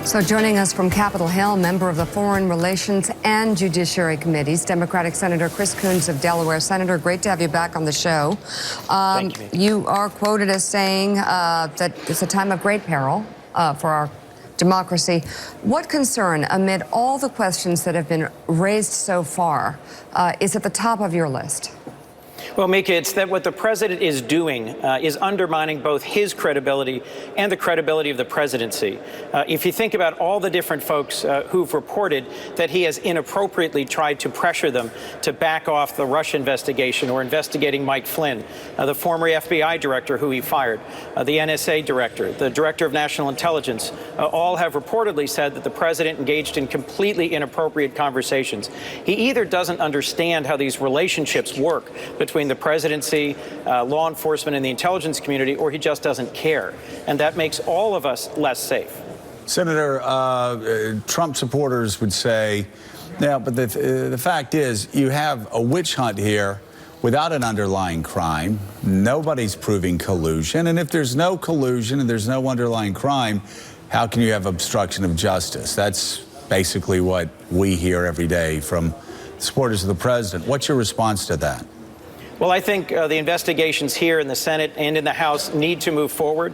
So joining us from Capitol Hill, member of the Foreign Relations and Judiciary Committees, Democratic Senator Chris Coons of Delaware. Senator, great to have you back on the show. Thank you. You are quoted as saying that it's a time of great peril for our democracy. What concern, amid all the questions that have been raised so far, is at the top of your list? Well, Mika, it's that what the president is doing is undermining both his credibility and the credibility of the presidency. If you think about all the different folks who've reported that he has inappropriately tried to pressure them to back off the Russia investigation or investigating Mike Flynn, the former FBI director who he fired, the NSA director, the director of national intelligence, all have reportedly said that the president engaged in completely inappropriate conversations. He either doesn't understand how these relationships work between the presidency, law enforcement, and the intelligence community, or he just doesn't care. And that makes all of us less safe. Senator, Trump supporters would say, yeah, but the fact is you have a witch hunt here without an underlying crime. Nobody's proving collusion. And if there's no collusion and there's no underlying crime, how can you have obstruction of justice? That's basically what we hear every day from supporters of the president. What's your response to that? Well, I think the investigations here in the Senate and in the House need to move forward.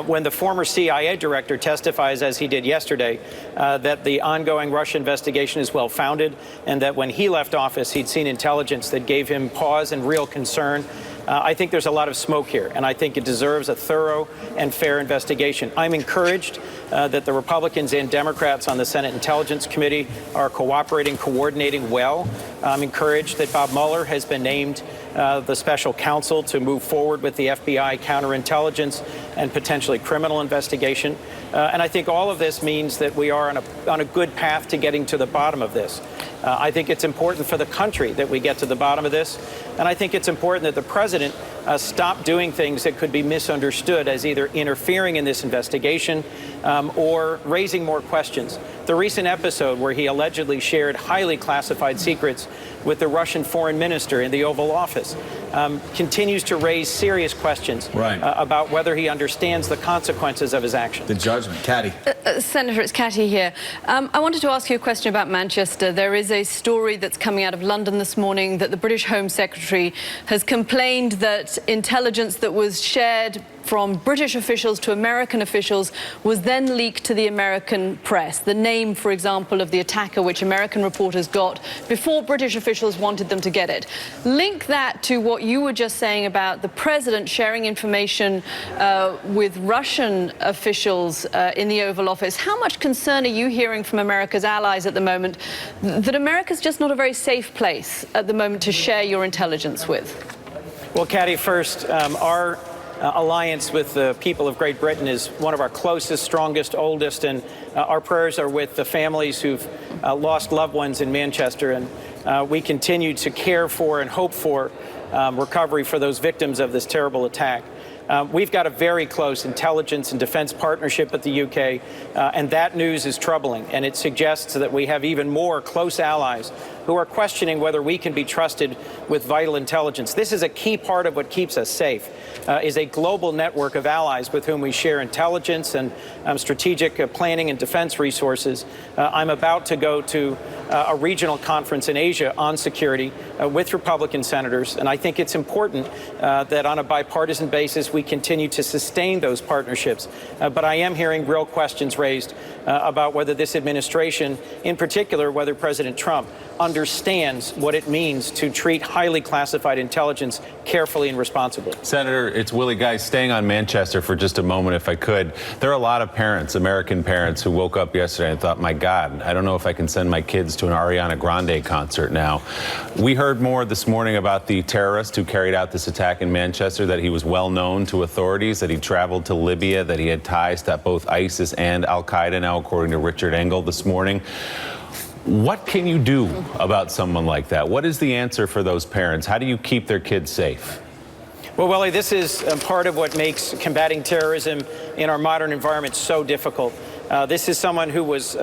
When the former CIA director testifies, as he did yesterday, that the ongoing Russia investigation is well-founded and that when he left office, he'd seen intelligence that gave him pause and real concern, I think there's a lot of smoke here, and I think it deserves a thorough and fair investigation. I'm encouraged that the Republicans and Democrats on the Senate Intelligence Committee are cooperating, coordinating well. I'm encouraged that Bob Mueller has been named the special counsel to move forward with the FBI counterintelligence and potentially criminal investigation. And I think all of this means that we are on a good path to getting to the bottom of this. I think it's important for the country that we get to the bottom of this. And I think it's important that the president stop doing things that could be misunderstood as either interfering in this investigation or raising more questions. The recent episode where he allegedly shared highly classified secrets with the Russian foreign minister in the Oval Office continues to raise serious questions about whether he understands the consequences of his actions. The judgment. Catty. Senator, it's Catty here. I wanted to ask you a question about Manchester. There is a story that's coming out of London this morning that the British Home Secretary has complained that intelligence that was shared from British officials to American officials was then leaked to the American press. The name, for example, of the attacker, which American reporters got before British officials wanted them to get it. Link that to what you were just saying about the president sharing information with Russian officials in the Oval Office. How much concern are you hearing from America's allies at the moment that America's just not a very safe place at the moment to share your intelligence with? Well, Catty, first, our alliance with the people of Great Britain is one of our closest, strongest, oldest, and our prayers are with the families who've lost loved ones in Manchester, and we continue to care for and hope for recovery for those victims of this terrible attack. We've got a very close intelligence and defense partnership with the UK, and that news is troubling, and it suggests that we have even more close allies who are questioning whether we can be trusted with vital intelligence. This is a key part of what keeps us safe, is a global network of allies with whom we share intelligence and strategic planning and defense resources. I'm about to go to a regional conference in Asia on security with Republican senators, and I think it's important that on a bipartisan basis we continue to sustain those partnerships. But I am hearing real questions raised about whether this administration, in particular whether President Trump, understands what it means to treat highly classified intelligence carefully and responsibly. Senator, it's Willie Guy. Staying on Manchester for just a moment, if I could. There are a lot of parents, American parents, who woke up yesterday and thought, my God, I don't know if I can send my kids to an Ariana Grande concert now. We heard more this morning about the terrorist who carried out this attack in Manchester, that he was well known to authorities, that he traveled to Libya, that he had ties to both ISIS and Al-Qaeda, now according to Richard Engel this morning. What can you do about someone like that? What is the answer for those parents? How do you keep their kids safe? Well, Willie, this is part of what makes combating terrorism in our modern environment so difficult. This is someone who was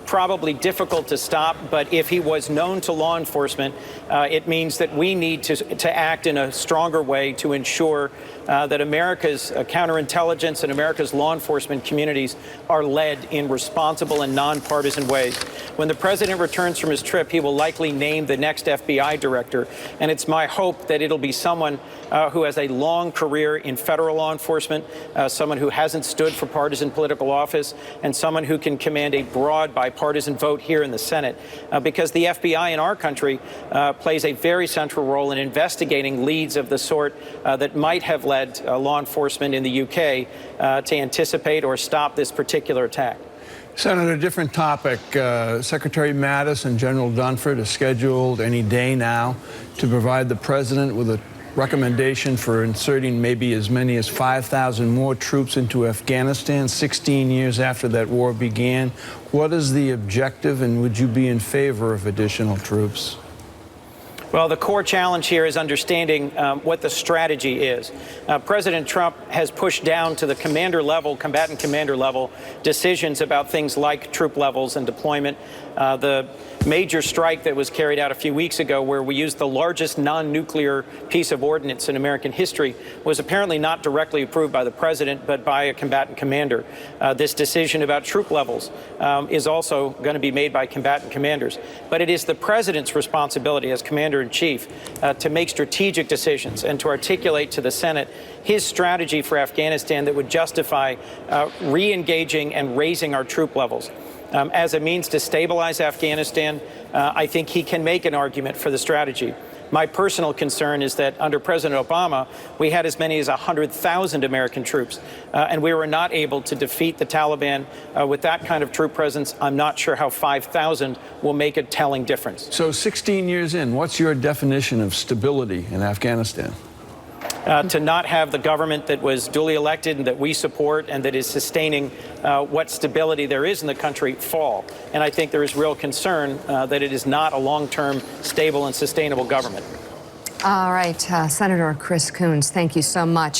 probably difficult to stop, but if he was known to law enforcement, it means that we need to act in a stronger way to ensure that America's counterintelligence and America's law enforcement communities are led in responsible and nonpartisan ways. When the president returns from his trip, he will likely name the next FBI director, and it's my hope that it'll be someone who has a long career in federal law enforcement, someone who hasn't stood for partisan political office, and someone who can command a broad bipartisan vote here in the Senate, because the FBI in our country plays a very central role in investigating leads of the sort that might have led law enforcement in the UK to anticipate or stop this particular attack. Senator, different topic. Secretary Mattis and General Dunford are scheduled any day now to provide the president with a recommendation for inserting maybe as many as 5,000 more troops into Afghanistan 16 years after that war began. What is the objective, and would you be in favor of additional troops? Well, the core challenge here is understanding what the strategy is. President Trump has pushed down to the commander level, combatant commander level, decisions about things like troop levels and deployment. The major strike that was carried out a few weeks ago, where we used the largest non-nuclear piece of ordnance in American history, was apparently not directly approved by the president, but by a combatant commander. This decision about troop levels is also going to be made by combatant commanders. But it is the president's responsibility as commander-in-chief to make strategic decisions and to articulate to the Senate his strategy for Afghanistan that would justify re-engaging and raising our troop levels. As a means to stabilize Afghanistan, I think he can make an argument for the strategy. My personal concern is that under President Obama, we had as many as 100,000 American troops, and we were not able to defeat the Taliban with that kind of troop presence. I'm not sure how 5,000 will make a telling difference. So 16 years in, what's your definition of stability in Afghanistan? To not have the government that was duly elected and that we support and that is sustaining what stability there is in the country fall. And I think there is real concern that it is not a long-term, stable and sustainable government. All right, Senator Chris Coons, thank you so much.